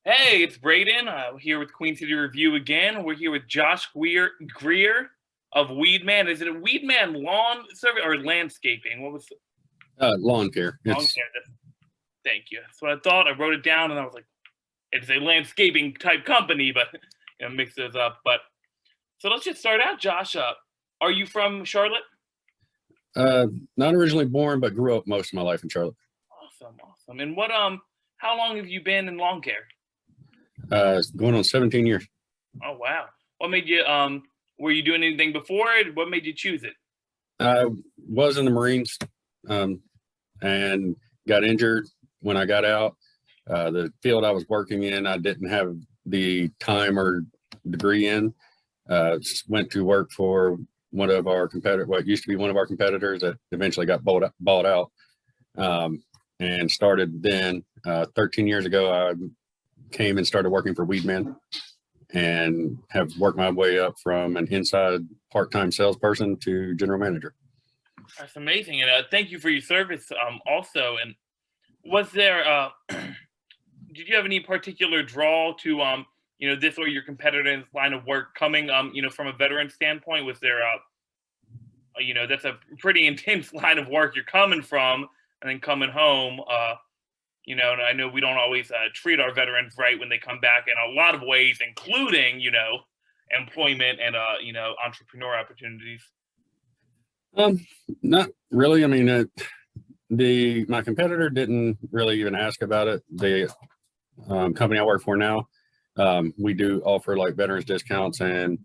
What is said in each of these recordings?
Hey, it's Braden. Here with Queen City Review again. We're here with Greer of Weedman. Is it a Weedman Lawn Service or landscaping? What was the Lawn care. lawn care? Thank you. That's what I thought. I wrote it down and I was like, it's a landscaping type company, but mix those up. But so let's just start out, Josh. Are you from Charlotte? uh, Not originally born, but grew up most of my life in Charlotte. Awesome, awesome. And how long have you been in lawn care? It's going on 17 years. Oh wow. What made you were you doing anything before it? What made you choose it? I was in the Marines, um, and got injured when I got out. The field I was working in, I didn't have the time or degree in. Just went to work for one of our competitors, what used to be one of our competitors that eventually got bought out, and started then. 13 years ago, I came and started working for Weedman and have worked my way up from an inside part-time salesperson to general manager. That's amazing, and thank you for your service. Also, and was there did you have any particular draw to this or your competitor's line of work coming from a veteran standpoint? Was there that's a pretty intense line of work you're coming from, and then coming home. And I know we don't always treat our veterans right when they come back in a lot of ways, including employment and entrepreneur opportunities. Not really. I mean, my competitor didn't really even ask about it. The company I work for now, we do offer like veterans discounts and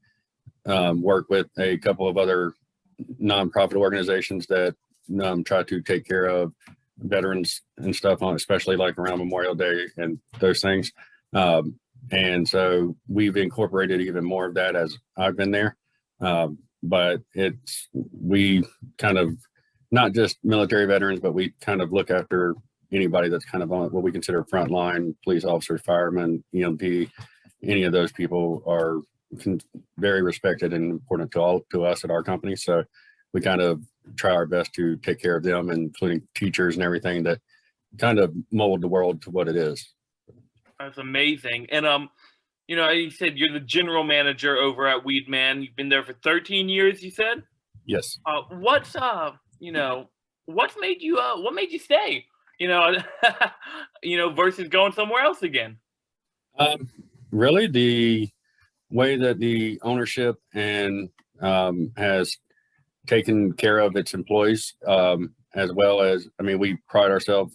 work with a couple of other nonprofit organizations that try to take care of veterans and stuff on, especially like around Memorial Day and those things. And so we've incorporated even more of that as I've been there. But we kind of, not just military veterans, but we kind of look after anybody that's kind of on what we consider frontline, police officers, firemen, EMP. Any of those people are very respected and important to us at our company. So we kind of try our best to take care of them, including teachers and everything that kind of mold the world to what it is. That's amazing. And you said you're the general manager over at Weedman. You've been there for 13 years, you said? Yes. What made you stay? Versus going somewhere else again. Really, the way that the ownership and has taken care of its employees, as well as, I mean, we pride ourselves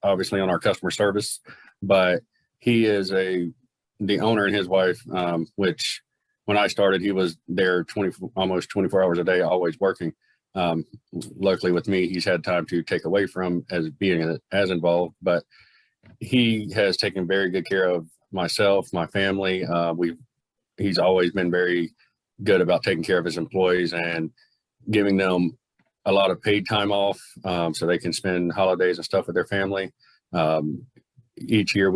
obviously on our customer service, but he is the owner and his wife, which when I started, he was there almost 24 hours a day, always working. Luckily with me, he's had time to take away from as being as involved, but he has taken very good care of myself, my family. He's always been very good about taking care of his employees and giving them a lot of paid time off, so they can spend holidays and stuff with their family. Each year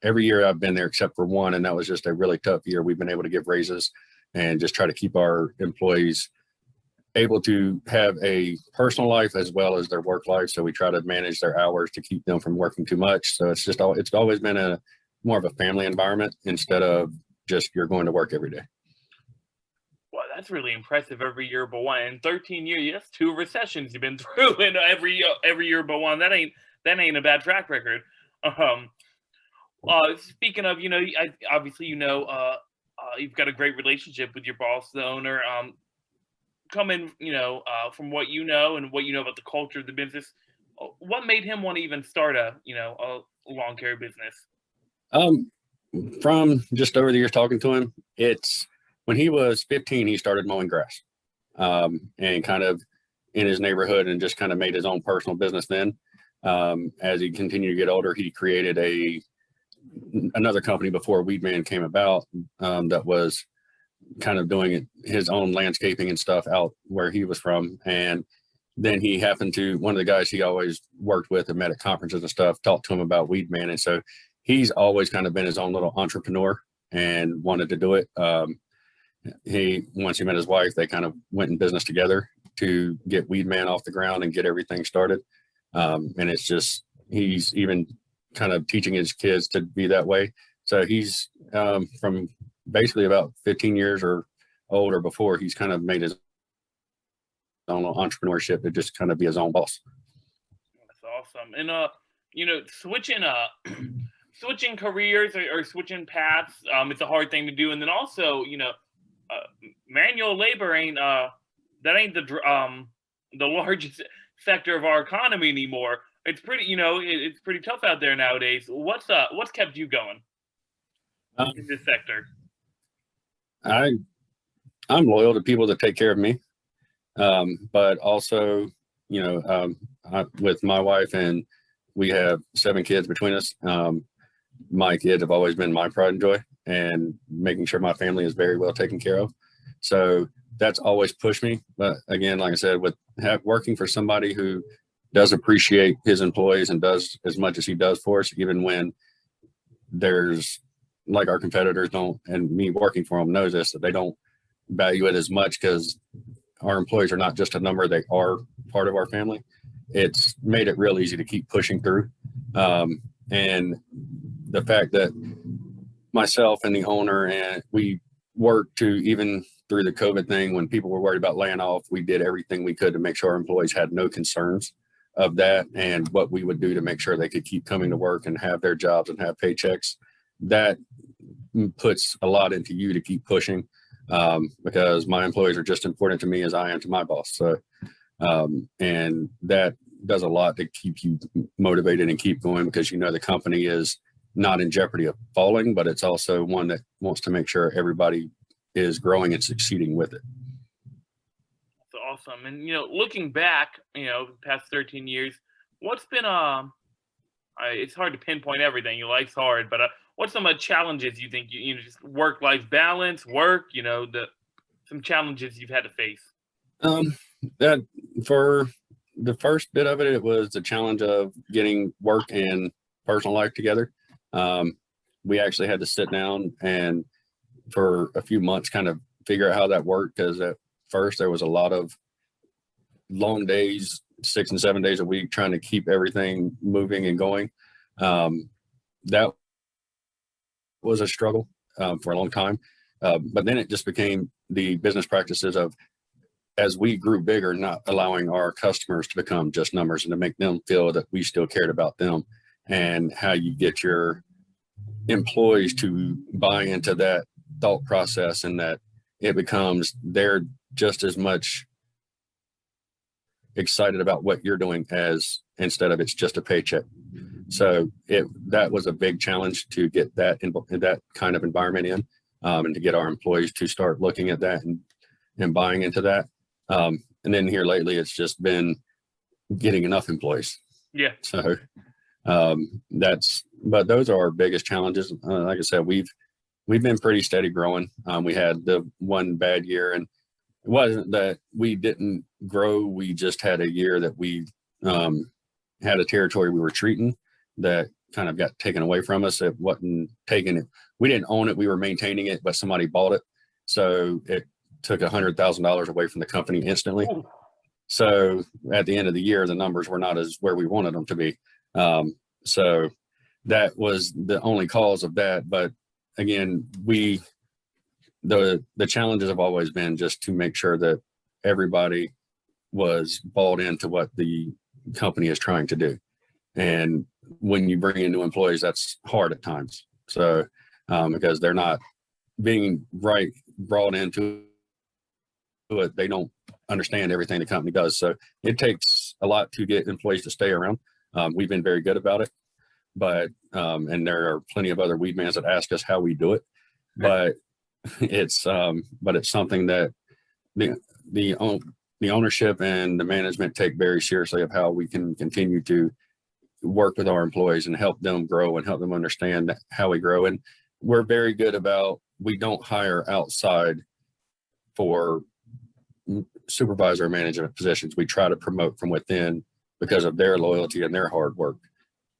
every year I've been there except for one, and that was just a really tough year. We've been able to give raises and just try to keep our employees able to have a personal life as well as their work life. So we try to manage their hours to keep them from working too much. So it's always been more of a family environment instead of just you're going to work every day. Well, that's really impressive. Every year but one. In 13 years, that's 2 recessions you've been through, and every year but one. That ain't a bad track record. Speaking of, obviously, you've got a great relationship with your boss, the owner. Coming, from what you know and what you know about the culture of the business, what made him want to even start a lawn care business? From just over the years talking to him, it's when he was 15, he started mowing grass, and kind of in his neighborhood, and just kind of made his own personal business then. As he continued to get older, he created another company before Weedman came about, that was kind of doing his own landscaping and stuff out where he was from. And then he happened to, one of the guys he always worked with and met at conferences and stuff, talked to him about Weedman. And so he's always kind of been his own little entrepreneur and wanted to do it. Once he met his wife, they kind of went in business together to get Weedman off the ground and get everything started. And it's just, he's even kind of teaching his kids to be that way. So he's from basically about 15 years or older before, he's kind of made his own entrepreneurship to just kind of be his own boss. That's awesome. And switching switching careers or switching paths, it's a hard thing to do. And then also, manual labor ain't that ain't the largest sector of our economy anymore. It's pretty, it's pretty tough out there nowadays. What's kept you going in this sector? I'm loyal to people that take care of me, but also, with my wife, and we have 7 kids between us. My kids have always been my pride and joy, and making sure my family is very well taken care of. So that's always pushed me. But again, like I said, with working for somebody who does appreciate his employees and does as much as he does for us, even when there's, like, our competitors don't, and me working for them knows this, that they don't value it as much, because our employees are not just a number, they are part of our family. It's made it real easy to keep pushing through. And the fact that myself and the owner, and we worked to, even through the COVID thing, when people were worried about laying off, we did everything we could to make sure our employees had no concerns of that, and what we would do to make sure they could keep coming to work and have their jobs and have paychecks. That puts a lot into you to keep pushing, because my employees are just important to me as I am to my boss. So, and that does a lot to keep you motivated and keep going, because the company is not in jeopardy of falling, but it's also one that wants to make sure everybody is growing and succeeding with it. That's awesome. And looking back, the past 13 years, what's been it's hard to pinpoint everything. Life's hard, but what's some of the challenges you think just work-life balance, some challenges you've had to face? That for the first bit of it, it was the challenge of getting work and personal life together. We actually had to sit down and for a few months kind of figure out how that worked, because at first there was a lot of long days, 6 and 7 days a week, trying to keep everything moving and going. That was a struggle for a long time. But then it just became the business practices of, as we grew bigger, not allowing our customers to become just numbers, and to make them feel that we still cared about them, and how you get your employees to buy into that thought process, and that it becomes they're just as much excited about what you're doing as, instead of it's just a paycheck. So that was a big challenge to get that in that kind of environment in, and to get our employees to start looking at that and buying into that. And then here lately, it's just been getting enough employees. Yeah. So but those are our biggest challenges. Like I said, we've been pretty steady growing. We had the one bad year, and it wasn't that we didn't grow. We just had a year that we had a territory we were treating that kind of got taken away from us. It wasn't taken. We didn't own it. We were maintaining it, but somebody bought it. So it took $100,000 away from the company instantly. Ooh. So at the end of the year, the numbers were not as where we wanted them to be. So that was the only cause of that. But again, the challenges have always been just to make sure that everybody was bought into what the company is trying to do. And when you bring in new employees, that's hard at times. So because they're not being brought into it, they don't understand everything the company does. So it takes a lot to get employees to stay around. We've been very good about it, but and there are plenty of other Weedmans that ask us how we do it, but it's something that the ownership and the management take very seriously, of how we can continue to work with our employees and help them grow and help them understand how we grow. And we're very good about, we don't hire outside for supervisor or management positions. We try to promote from within because of their loyalty and their hard work.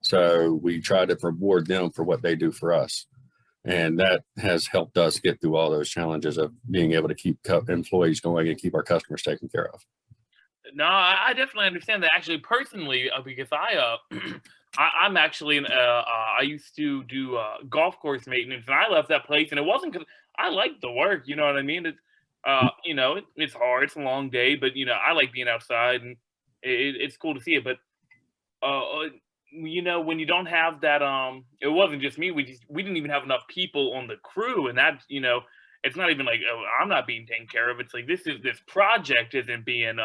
So we try to reward them for what they do for us. And that has helped us get through all those challenges of being able to keep employees going and keep our customers taken care of. No, I definitely understand that. Actually, personally, because I'm actually I used to do golf course maintenance, and I left that place, and it wasn't because I like the work. You know what I mean? It's it's hard, it's a long day, but I like being outside, and it's cool to see it. But when you don't have that, it wasn't just me. We didn't even have enough people on the crew, and that it's not even like, oh, I'm not being taken care of. It's like this project isn't being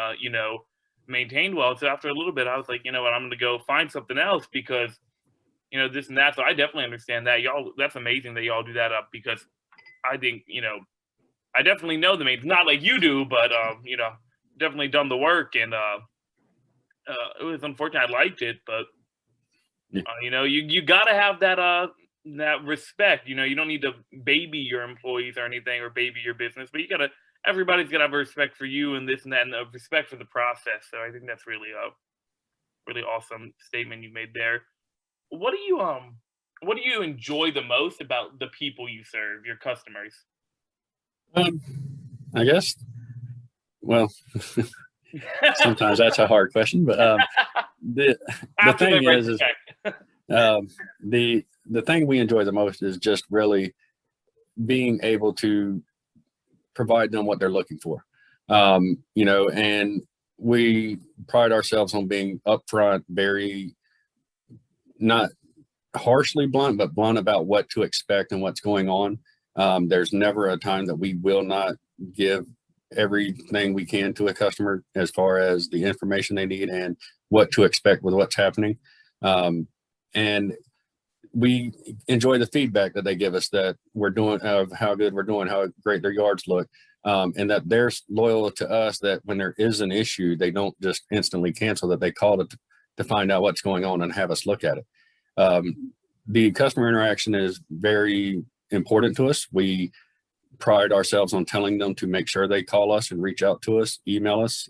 maintained well. So after a little bit, I was like, you know what, I'm gonna go find something else because this and that. So I definitely understand that. Y'all, that's amazing that y'all do that up because I think I definitely know the main, not like you do, but definitely done the work, and it was unfortunate. I liked it, but Yeah. you gotta have that respect. You don't need to baby your employees or anything, or baby your business, but everybody's gotta have a respect for you and this and that, and a respect for the process. So I think that's really a really awesome statement you made there. What do you enjoy the most about the people you serve, your customers? Um, I guess, well, sometimes that's a hard question, but the the After they thing write is, the is check. the thing we enjoy the most is just really being able to provide them what they're looking for. And we pride ourselves on being upfront, very not harshly blunt, but blunt about what to expect and what's going on. There's never a time that we will not give everything we can to a customer as far as the information they need and what to expect with what's happening. And we enjoy the feedback that they give us, that we're doing, of how good we're doing, how great their yards look, and that they're loyal to us, that when there is an issue, they don't just instantly cancel, that they call to find out what's going on and have us look at it. The customer interaction is very important to us. We pride ourselves on telling them to make sure they call us and reach out to us, email us.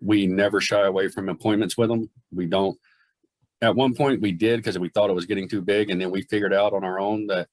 We never shy away from appointments with them. We don't. At one point we did, because we thought it was getting too big, and then we figured out on our own that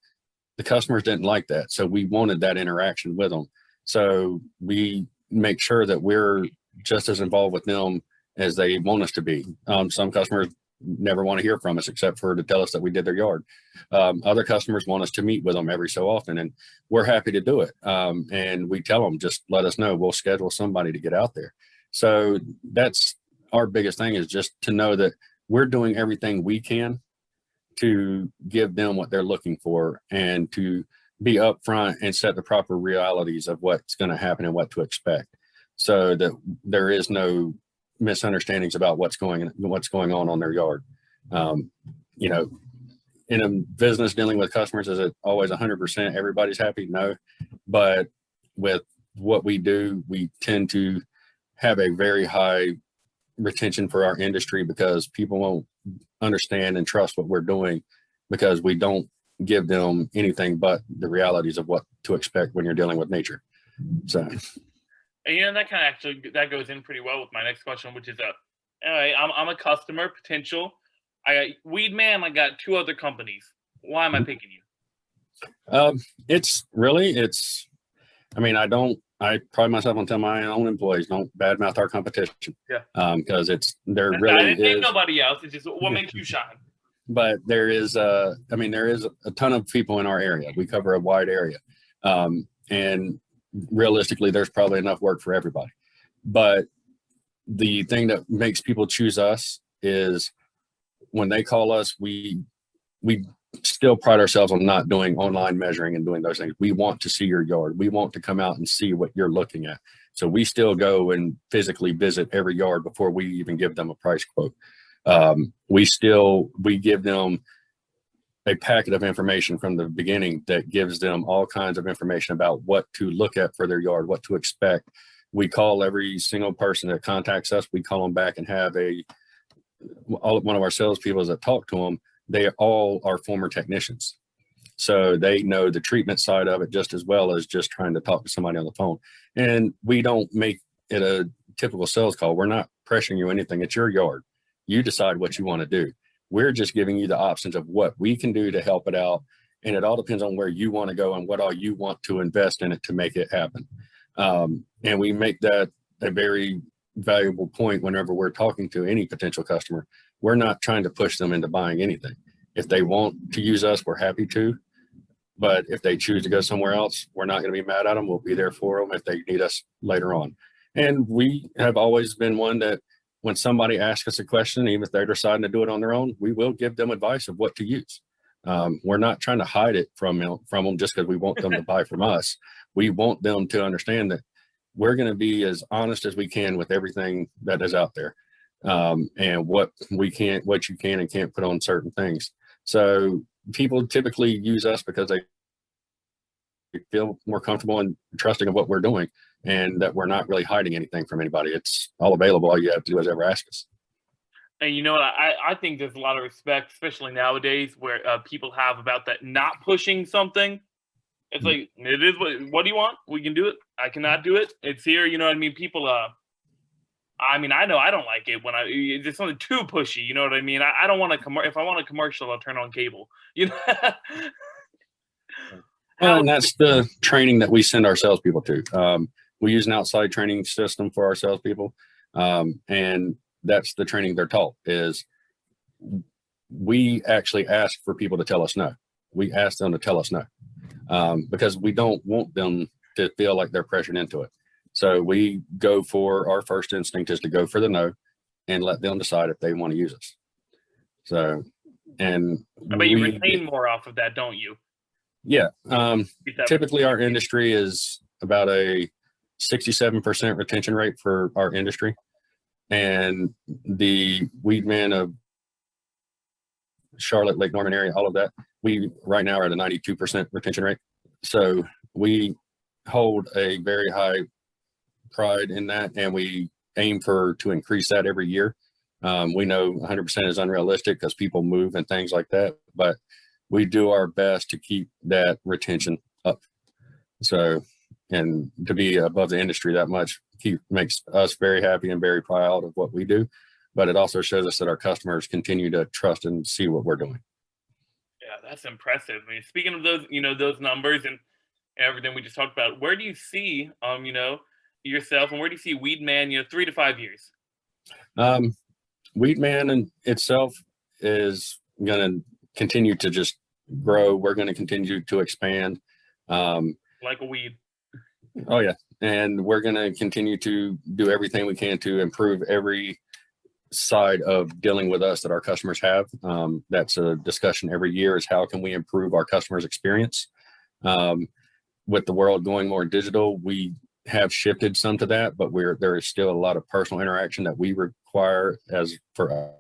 the customers didn't like that. So we wanted that interaction with them. So we make sure that we're just as involved with them as they want us to be. Some customers never want to hear from us except for to tell us that we did their yard. Other customers want us to meet with them every so often, and we're happy to do it. And we tell them, just let us know. We'll schedule somebody to get out there. So that's our biggest thing, is just to know that we're doing everything we can to give them what they're looking for, and to be upfront and set the proper realities of what's going to happen and what to expect, so that there is no misunderstandings about what's going on their yard. Um, you know, in a business dealing with customers, is it always 100% everybody's happy? No, but with what we do, we tend to have a very high retention for our industry, because people won't understand and trust what we're doing, because we don't give them anything but the realities of what to expect when you're dealing with nature. So, And that kind of actually that goes in pretty well with my next question, which is anyway, I'm a customer potential. I got Weedman. I got two other companies. Why am I picking you? it's I mean, I pride myself on telling my own employees, don't badmouth our competition. Yeah. Because there I really didn't name is. nobody else. It's just what makes you shine. But there is there is a ton of people in our area. We cover a wide area. And realistically, there's probably enough work for everybody. But the thing that makes people choose us is when they call us, we still pride ourselves on not doing online measuring and doing those things. We want to see your yard. We want to come out and see what you're looking at. So we still go and physically visit every yard before we even give them a price quote. We give them a packet of information from the beginning that gives them all kinds of information about what to look at for their yard, what to expect. We call every single person that contacts us. We call them back and have one of our salespeople that talk to them. They all are former technicians, so they know the treatment side of it just as well as just trying to talk to somebody on the phone. And we don't make it a typical sales call. We're not pressuring you anything. It's your yard. You decide what you want to do. We're just giving you the options of what we can do to help it out. And it all depends on where you want to go and what all you want to invest in it to make it happen. And we make that a very valuable point whenever we're talking to any potential customer. We're not trying to push them into buying anything. If they want to use us, we're happy to. But if they choose to go somewhere else, we're not going to be mad at them. We'll be there for them if they need us later on. And we have always been one that when somebody asks us a question, even if they're deciding to do it on their own, we will give them advice of what to use. We're not trying to hide it from them just because we want them to buy from us. We want them to understand that we're going to be as honest as we can with everything that is out there, and what you can and can't put on certain things. So people typically use us because they feel more comfortable and trusting of what we're doing, and that we're not really hiding anything from anybody. It's all available. All you have to do is ever ask us. And you know what? I think there's a lot of respect, especially nowadays, where people have about that not pushing something. It's like, it is what do you want? We can do it. I cannot do it. It's here. You know what I mean? People, I mean, I know I don't like it when it's something too pushy. You know what I mean? I don't want to if I want a commercial, I'll turn on cable. You know? Well, and that's the training that we send our salespeople to. We use an outside training system for our salespeople. And that's the training they're taught is we actually ask for people to tell us no. We ask them to tell us no, because we don't want them to feel like they're pressured into it. So we go for our first instinct is to go for the no and let them decide if they want to use us. So, and I bet you retain more off of that, don't you? Yeah. Typically our industry is about a 67% retention rate for our industry. And the Weedman of Charlotte, Lake Norman area, all of that, we right now are at a 92% retention rate. So we hold a very high pride in that, and we aim to increase that every year. We know 100% is unrealistic because people move and things like that, but we do our best to keep that retention up. So, and to be above the industry that much makes us very happy and very proud of what we do. But it also shows us that our customers continue to trust and see what we're doing. Yeah, that's impressive. I mean, speaking of those, those numbers and everything we just talked about, where do you see, yourself, and where do you see Weedman, 3 to 5 years? Weedman in itself is going to continue to just grow. We're going to continue to expand. Like a weed. Oh yeah. And we're going to continue to do everything we can to improve every side of dealing with us that our customers have. That's a discussion every year is how can we improve our customers' experience? With the world going more digital, we have shifted some to that, but there is still a lot of personal interaction that we require for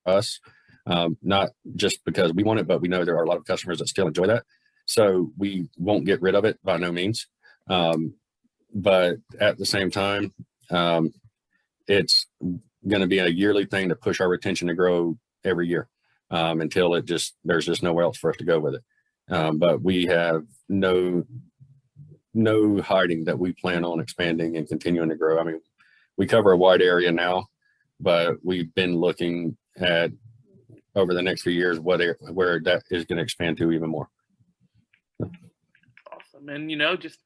us. Not just because we want it, but we know there are a lot of customers that still enjoy that. So we won't get rid of it by no means. But at the same time, it's going to be a yearly thing to push our retention to grow every year, until there's just nowhere else for us to go with it. But we have no hiding that we plan on expanding and continuing to grow. I mean, we cover a wide area now, but we've been looking at over the next few years where that is going to expand to even more. Awesome. And just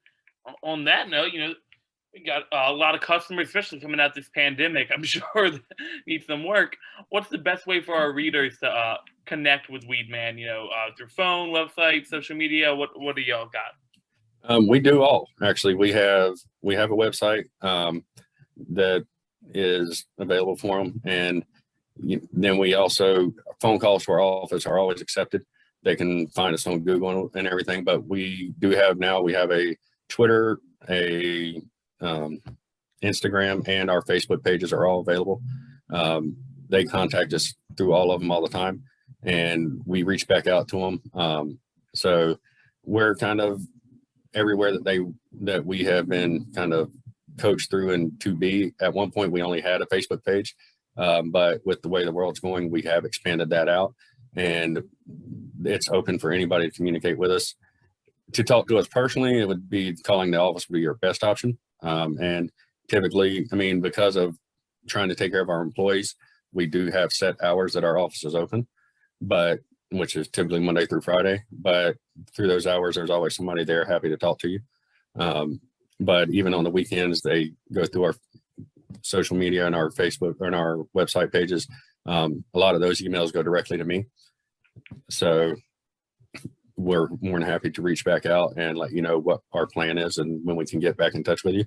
on that note, we got a lot of customers, especially coming out this pandemic. I'm sure that need some work. What's the best way for our readers to connect with Weedman? Through phone, website, social media. What do y'all got? We do all. Actually, we have a website that is available for them, and then we also phone calls to our office are always accepted. They can find us on Google and everything. But we have a Twitter, a Instagram, and our Facebook pages are all available. They contact us through all of them all the time, and we reach back out to them. So we're kind of everywhere that we have been kind of coached through and to be. At one point, we only had a Facebook page, but with the way the world's going, we have expanded that out, and it's open for anybody to communicate with us. To talk to us personally, it would be calling the office would be your best option. And typically, I mean, because of trying to take care of our employees, we do have set hours that our office is open, which is typically Monday through Friday. But through those hours, there's always somebody there happy to talk to you. But even on the weekends, they go through social media and our Facebook and our website pages, a lot of those emails go directly to me. So we're more than happy to reach back out and let you know what our plan is and when we can get back in touch with you.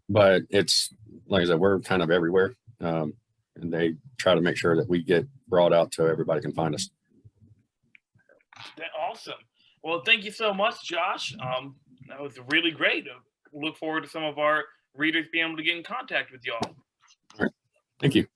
But it's, like I said, we're kind of everywhere. And they try to make sure that we get brought out so everybody can find us. Awesome. Well, thank you so much, Josh. That was really great. Look forward to some of our readers being able to get in contact with y'all. All right. Thank you.